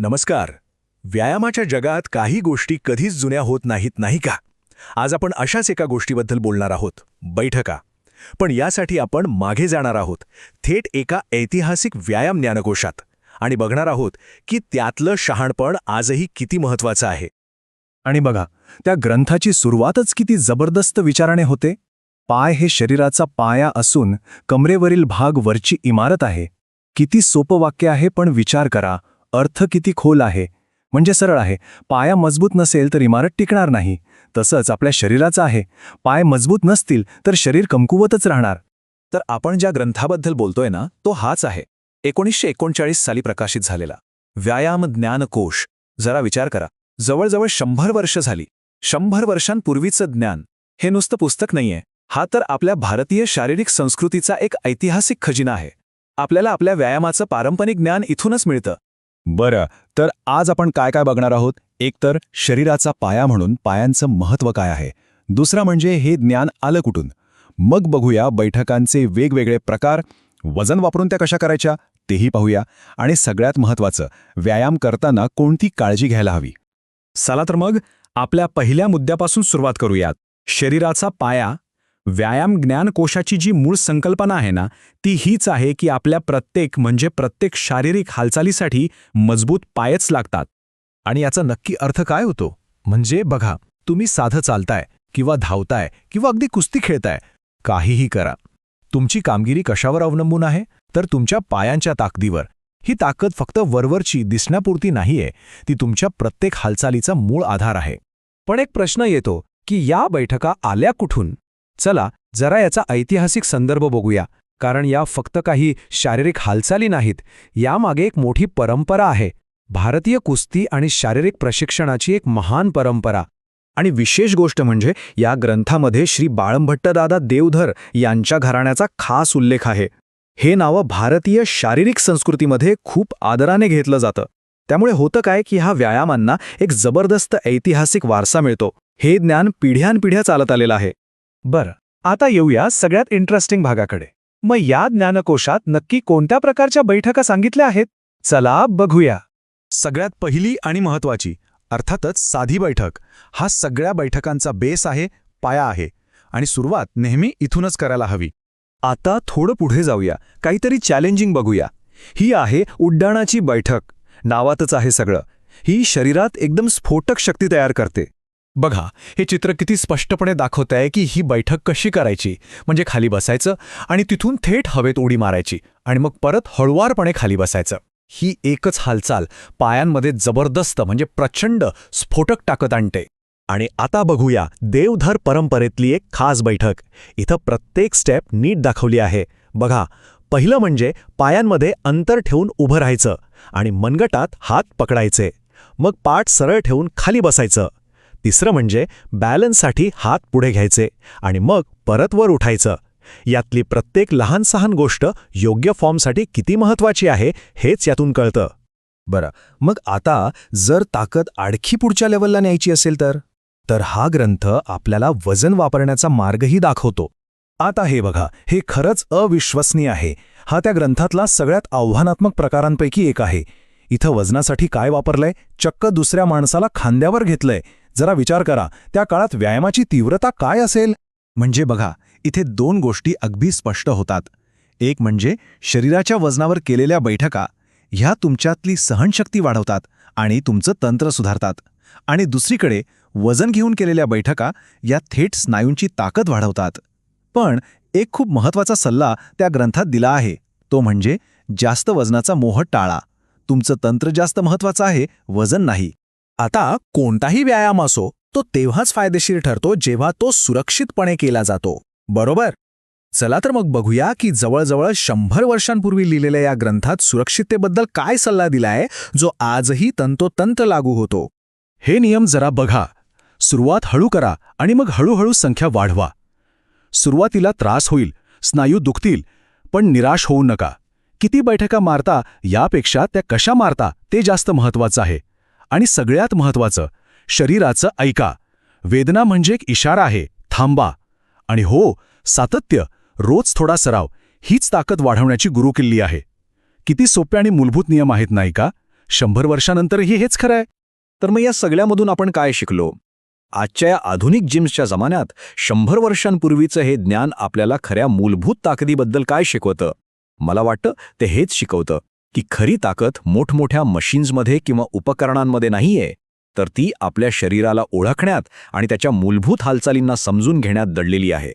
नमस्कार. व्यायामाच्या जगात काही गोष्टी कधीच जुन्या होत नाहीत, नाही का? आज आपण अशाच एका गोष्टीबद्दल बोलणार आहोत, बैठका. पण यासाठी आपण मागे जाणार आहोत, थेट एका ऐतिहासिक व्यायाम ज्ञानकोशात, आणि बघणार आहोत की त्यातलं शहाणपण आजही किती महत्त्वाचं आहे. आणि बघा, त्या ग्रंथाची सुरुवातच किती जबरदस्त विचाराने होते. पाय हे शरीराचा पाया असून कमरेवरील भाग वरची इमारत आहे. किती सोपं वाक्य आहे, पण विचार करा, अर्थ किती खोल आहे. म्हणजे सरळ आहे, पाया मजबूत नसेल तर इमारत टिकणार नाही. तसंच आपल्या शरीराचं आहे, पाय मजबूत नसतील तर शरीर कमकुवतच राहणार. तर आपण ज्या ग्रंथाबद्दल बोलतोय ना, तो हाच आहे. 1939 साली प्रकाशित झालेला व्यायाम ज्ञानकोश. जरा विचार करा, जवळजवळ 100 वर्ष झाली. 100 वर्षांपूर्वीचं ज्ञान हे नुसतं पुस्तक नाहीये. हा तर आपल्या भारतीय शारीरिक संस्कृतीचा एक ऐतिहासिक खजिना आहे. आपल्याला आपल्या व्यायामाचं पारंपरिक ज्ञान इथूनच मिळतं. बरं, तर आज आपण काय काय बघणार आहोत? एक तर शरीराचा पाया म्हणून पायांचं महत्त्व काय आहे. दुसरा म्हणजे हे ज्ञान आलं कुठून. मग बघूया बैठकांचे वेगवेगळे प्रकार, वजन वापरून त्या कशा करायच्या तेही पाहूया. आणि सगळ्यात महत्त्वाचं, व्यायाम करताना कोणती काळजी घ्यायला हवी. चला तर मग आपल्या पहिल्या मुद्द्यापासून सुरुवात करूयात. शरीराचा पाया. व्यायाम ज्ञानकोशाची जी मूळ संकल्पना आहे ना, ती हीच आहे की आपल्या प्रत्येक शारीरिक हालचालीसाठी मजबूत पायच लागतात. आणि याचा नक्की अर्थ काय होतो? म्हणजे बघा, तुम्ही साधं चालताय किंवा धावताय किंवा अगदी कुस्ती खेळताय, काहीही करा, तुमची कामगिरी कशावर अवलंबून आहे? तर तुमच्या पायांच्या ताकदीवर. ही ताकद फक्त वरवरची दिसण्यापुरती नाहीये, ती तुमच्या प्रत्येक हालचालीचा मूळ आधार आहे. पण एक प्रश्न येतो की या बैठका आल्या कुठून? चला जरा याचा ऐतिहासिक संदर्भ बघूया, कारण या फक्त काही शारीरिक हालचाली नाहीत, यामागे एक मोठी परंपरा आहे. भारतीय कुस्ती आणि शारीरिक प्रशिक्षणाची एक महान परंपरा. आणि विशेष गोष्ट म्हणजे या ग्रंथामध्ये श्री बाळंभट्टदादा देवधर यांच्या घराण्याचा खास उल्लेख आहे. हे नाव भारतीय शारीरिक संस्कृतीमध्ये खूप आदराने घेतलं जातं. त्यामुळे होतं काय की ह्या व्यायामांना एक जबरदस्त ऐतिहासिक वारसा मिळतो. हे ज्ञान पिढ्यानपिढ्या चालत आलेलं आहे. बरं, आता येऊया सगळ्यात इंटरेस्टिंग भागाकडे. मग या ज्ञानकोशात नक्की कोणत्या प्रकारच्या बैठका सांगितल्या आहेत? चला बघूया. सगळ्यात पहिली आणि महत्त्वाची, अर्थातच साधी बैठक. हा सगळ्या बैठकांचा बेस आहे, पाया आहे. आणि सुरुवात नेहमी इथूनच करायला हवी. आता थोडं पुढे जाऊया, काहीतरी चॅलेंजिंग बघूया. ही आहे उड्डाणाची बैठक. नावातच आहे सगळं. ही शरीरात एकदम स्फोटक शक्ती तयार करते. बघा, हे चित्र किती स्पष्टपणे दाखवत आहे की ही बैठक कशी करायची. म्हणजे खाली बसायचं आणि तिथून थेट हवेत उडी मारायची आणि मग परत हळुवारपणे खाली बसायचं. ही एकच हालचाल पायांमध्ये जबरदस्त म्हणजे प्रचंड स्फोटक ताकद आणते. आणि आता बघूया देवधर परंपरेतली एक खास बैठक. इथं प्रत्येक स्टेप नीट दाखवली आहे. बघा, पहिलं म्हणजे पायांमध्ये अंतर ठेवून उभं राहायचं आणि मनगटात हात पकडायचे. मग पाठ सरळ ठेवून खाली बसायचं. तिसरं म्हणजे बॅलन्ससाठी हात पुढे घ्यायचे आणि मग परत वर उठायचं. यातली प्रत्येक लहान-सहान गोष्ट योग्य फॉर्मसाठी किती महत्त्वाची आहे हेच यातून कळतं. बरं, मग आता जर ताकद आणखी पुढच्या लेवलला न्यायची असेल तर हा ग्रंथ आपल्याला वजन वापरण्याचा मार्गही दाखवतो. आता हे बघा, हे खरंच अविश्वसनीय आहे. हा त्या ग्रंथातला सगळ्यात आव्हानात्मक प्रकारांपैकी एक आहे. इथं वजनासाठी काय वापरलंय? चक्क दुसऱ्या माणसाला खांद्यावर घेतलंय. जरा विचार करा, त्या काळात व्यायामाची तीव्रता काय असेल? म्हणजे बघा, इथे दोन गोष्टी अगदी स्पष्ट होतात. एक म्हणजे शरीराच्या वजनावर केलेल्या बैठका. ह्या तुमच्यातली सहनशक्ती वाढवतात आणि तुमचं तंत्र सुधारतात. आणि दुसरीकडे वजन घेऊन केलेल्या बैठका या थेट स्नायूंची ताकद वाढवतात. पण एक खूप महत्त्वाचा सल्ला त्या ग्रंथात दिला आहे, तो म्हणजे जास्त वजनाचा मोह टाळा. तुमचं तंत्र जास्त महत्त्वाचं आहे, वजन नाही. आता कोणताही व्यायाम असो, तो तेव्हाच फायदेशीर ठरतो जेव्हा तो सुरक्षितपणे केला जातो, बरोबर? चला तर मग बघूया की जवळजवळ 100 वर्षांपूर्वी लिहिलेल्या या ग्रंथात सुरक्षिततेबद्दल काय सल्ला दिलाय, जो आजही तंतोतंत लागू होतो. हे नियम जरा बघा. सुरुवात हळू करा आणि मग हळूहळू संख्या वाढवा. सुरुवातीला त्रास होईल, स्नायू दुखतील, पण निराश होऊ नका. किती बैठका मारता यापेक्षा त्या कशा मारता ते जास्त महत्त्वाचं आहे. आणि सगळ्यात महत्त्वाचं, शरीराचं ऐका. वेदना म्हणजे एक इशारा आहे, थांबा. आणि हो, सातत्य, रोज थोडा सराव, हीच ताकद वाढवण्याची गुरुकिल्ली आहे. किती सोपे आणि मूलभूत नियम आहेत, नाही का? 100 वर्षानंतरही हेच खरं आहे. तर मग या सगळ्यामधून आपण काय शिकलो? आजच्या या आधुनिक जिम्सच्या जमान्यात 100 वर्षांपूर्वीचं हे ज्ञान आपल्याला खऱ्या मूलभूत ताकदीबद्दल काय शिकवतं? मला वाटतं ते हेच शिकवतं की खरी ताकद मोठमोठ्या मशीन्समध्ये किंवा उपकरणांमध्ये नाहीये, तर ती आपल्या शरीराला ओळखण्यात आणि त्याच्या मूलभूत हालचालींना समजून घेण्यात दडलेली आहे.